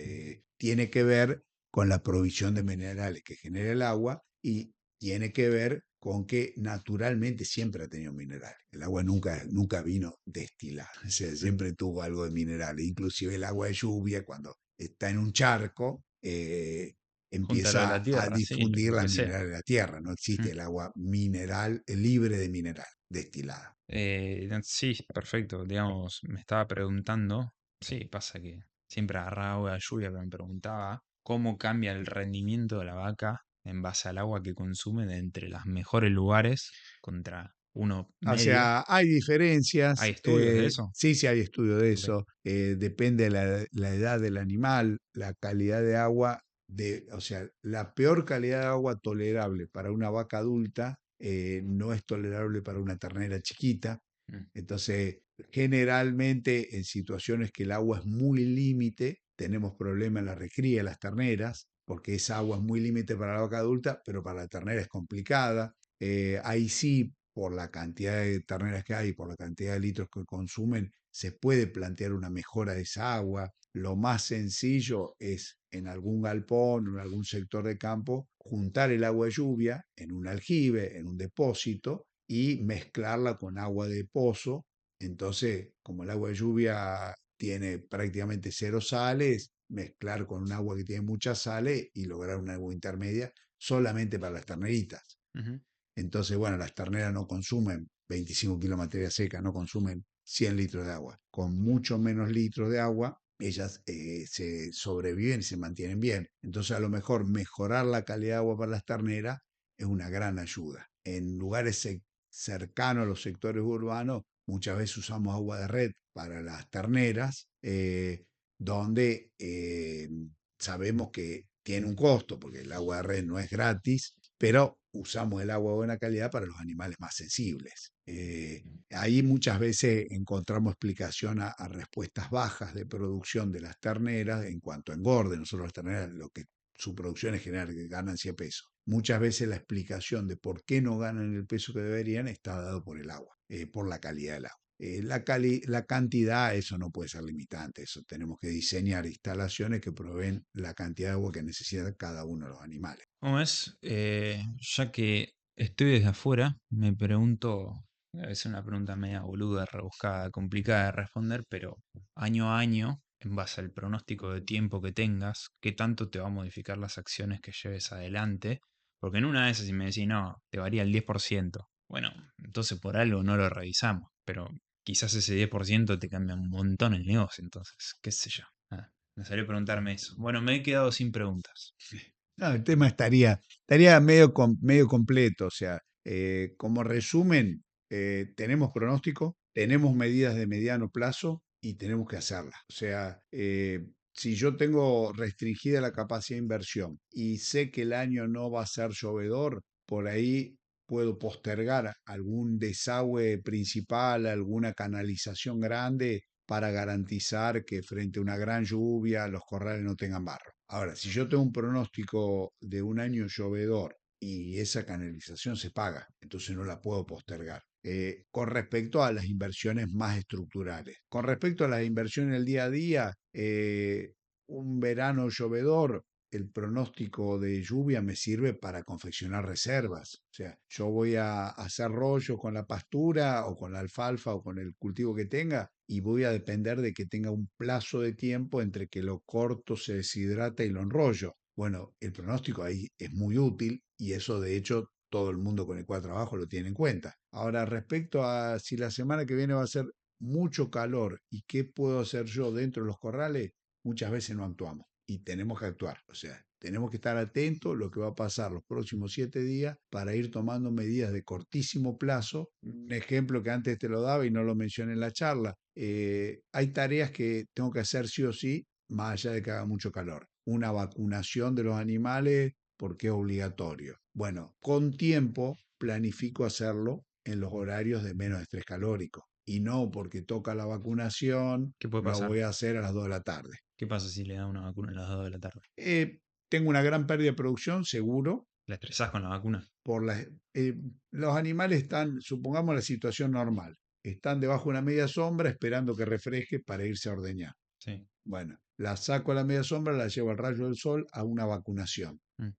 Tiene que ver con la provisión de minerales que genera el agua y tiene que ver con que naturalmente siempre ha tenido minerales. El agua nunca vino destilada, o sea, Mm, siempre tuvo algo de minerales. Inclusive el agua de lluvia, cuando está en un charco, júntalo a la empieza a tierra, sí, difundir lo las que sea. minerales de la tierra. No existe Mm. el agua mineral, libre de mineral, destilada. Sí, perfecto. Digamos, me estaba preguntando, sí, pasa que siempre agarraba agua de lluvia, pero me preguntaba cómo cambia el rendimiento de la vaca en base al agua que consume de entre los mejores lugares contra uno O medio. sea, hay ¿Hay diferencias, estudios de eso? sí hay estudio de Ok. eso, depende de la edad del animal, la calidad de agua, o sea, la peor calidad de agua tolerable para una vaca adulta no es tolerable para una ternera chiquita. Mm, Entonces, generalmente en situaciones que el agua es muy límite, tenemos problemas en la recría de las terneras, porque esa agua es muy límite para la vaca adulta, pero para la ternera es complicada. Ahí sí, por la cantidad de terneras que hay, por la cantidad de litros que consumen, se puede plantear una mejora de esa agua. Lo más sencillo es en algún galpón o en algún sector de campo juntar el agua de lluvia en un aljibe, en un depósito y mezclarla con agua de pozo. Entonces, como el agua de lluvia tiene prácticamente cero sales, mezclar con un agua que tiene muchas sales y lograr una agua intermedia solamente para las terneritas. ujú, Entonces, bueno, las terneras no consumen 25 kilos de materia seca, no consumen 100 litros de agua. Con mucho menos litros de agua, ellas se sobreviven y se mantienen bien. Entonces, a lo mejor mejorar la calidad de agua para las terneras es una gran ayuda. En lugares cercanos a los sectores urbanos, muchas veces usamos agua de red para las terneras, donde sabemos que tiene un costo, porque el agua de red no es gratis, pero usamos el agua de buena calidad para los animales más sensibles. Ahí muchas veces encontramos explicación a respuestas bajas de producción de las terneras en cuanto a engorde. Nosotros las terneras, lo que su producción es general, que ganan 100 pesos. Muchas veces la explicación de por qué no ganan el peso que deberían está dado por el agua, por la calidad del agua. La cantidad, eso no puede ser limitante, eso tenemos que diseñar instalaciones que proveen la cantidad de agua que necesita cada uno de los animales. ¿Cómo es? Ya que estoy desde afuera, me pregunto, es una pregunta media boluda, rebuscada, complicada de responder, pero año a año, en base al pronóstico de tiempo que tengas, ¿qué tanto te va a modificar las acciones que lleves adelante? Porque en una de esas, si me decís, no, te varía el 10%, bueno, entonces por algo no lo revisamos, pero quizás ese 10% te cambia un montón el negocio, entonces, qué sé yo. Ah. Me salió preguntarme eso. Bueno, me he quedado sin preguntas. No, el tema estaría medio completo. O sea, como resumen, tenemos pronóstico, tenemos medidas de mediano plazo y tenemos que hacerlas. O sea, si yo tengo restringida la capacidad de inversión y sé que el año no va a ser llovedor, por ahí puedo postergar algún desagüe principal, alguna canalización grande para garantizar que frente a una gran lluvia los corrales no tengan barro. Ahora, si yo tengo un pronóstico de un año llovedor y esa canalización se paga, entonces no la puedo postergar. Con respecto a las inversiones más estructurales. Con respecto a las inversiones del día a día, un verano llovedor, el pronóstico de lluvia me sirve para confeccionar reservas. O sea, yo voy a hacer rollos con la pastura o con la alfalfa o con el cultivo que tenga y voy a depender de que tenga un plazo de tiempo entre que lo corto, se deshidrata y lo enrollo. Bueno, el pronóstico ahí es muy útil y eso de hecho todo el mundo con el cual trabajo lo tiene en cuenta. Ahora, respecto a si la semana que viene va a ser mucho calor y qué puedo hacer yo dentro de los corrales, muchas veces no actuamos y tenemos que actuar. O sea, tenemos que estar atentos a lo que va a pasar los próximos 7 días para ir tomando medidas de cortísimo plazo. Un ejemplo que antes te lo daba y no lo mencioné en la charla. Hay tareas que tengo que hacer sí o sí, más allá de que haga mucho calor. Una vacunación de los animales porque es obligatorio. Bueno, con tiempo planifico hacerlo en los horarios de menos estrés calórico y no porque toca la vacunación, ¿Qué puede lo pasar? voy a hacer a las 2 de la tarde. ¿Qué pasa si le da una vacuna a las 2 de la tarde? Tengo una gran pérdida de producción, seguro, ¿La estresás con la vacuna? por las, los animales están, supongamos la situación normal, están debajo de una media sombra esperando que refresque para irse a ordeñar. Sí. Bueno, la saco a la media sombra, la llevo al rayo del sol a una vacunación. Mm.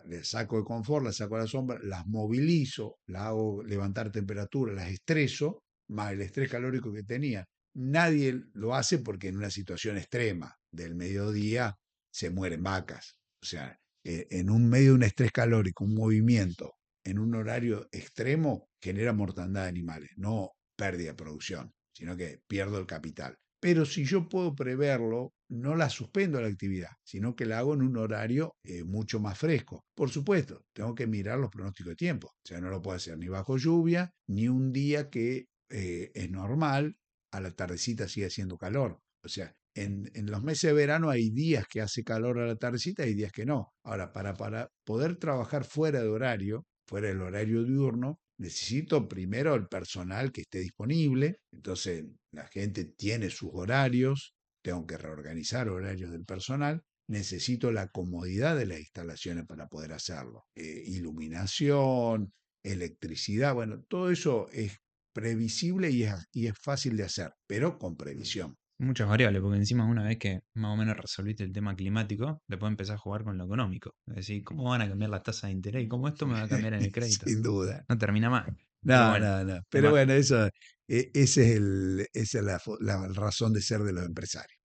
Le saco de confort, la saco a la sombra, las movilizo, las hago levantar temperatura, las estreso, más el estrés calórico que tenía. Nadie lo hace porque en una situación extrema del mediodía se mueren vacas. O sea, en un medio de un estrés calórico, un movimiento en un horario extremo genera mortandad de animales, no pérdida de producción, sino que pierdo el capital. Pero si yo puedo preverlo, no la suspendo la actividad, sino que la hago en un horario mucho más fresco. Por supuesto, tengo que mirar los pronósticos de tiempo. O sea, no lo puedo hacer ni bajo lluvia, ni un día que es normal, a la tardecita sigue haciendo calor. O sea, en los meses de verano hay días que hace calor a la tardecita y días que no. Ahora, para poder trabajar fuera de horario, fuera del horario diurno, necesito primero el personal que esté disponible. Entonces, la gente tiene sus horarios, tengo que reorganizar horarios del personal. Necesito la comodidad de las instalaciones para poder hacerlo. Iluminación, electricidad, bueno, todo eso es previsible y es fácil de hacer, pero con previsión. Muchas variables, porque encima una vez que más o menos resolviste el tema climático, después empezás a jugar con lo económico. Es decir, ¿cómo van a cambiar las tasas de interés? ¿Y cómo esto me va a cambiar en el crédito? Sin duda. No termina más. Pero No, bueno, no, no. Pero tema, bueno, esa es la razón de ser de los empresarios.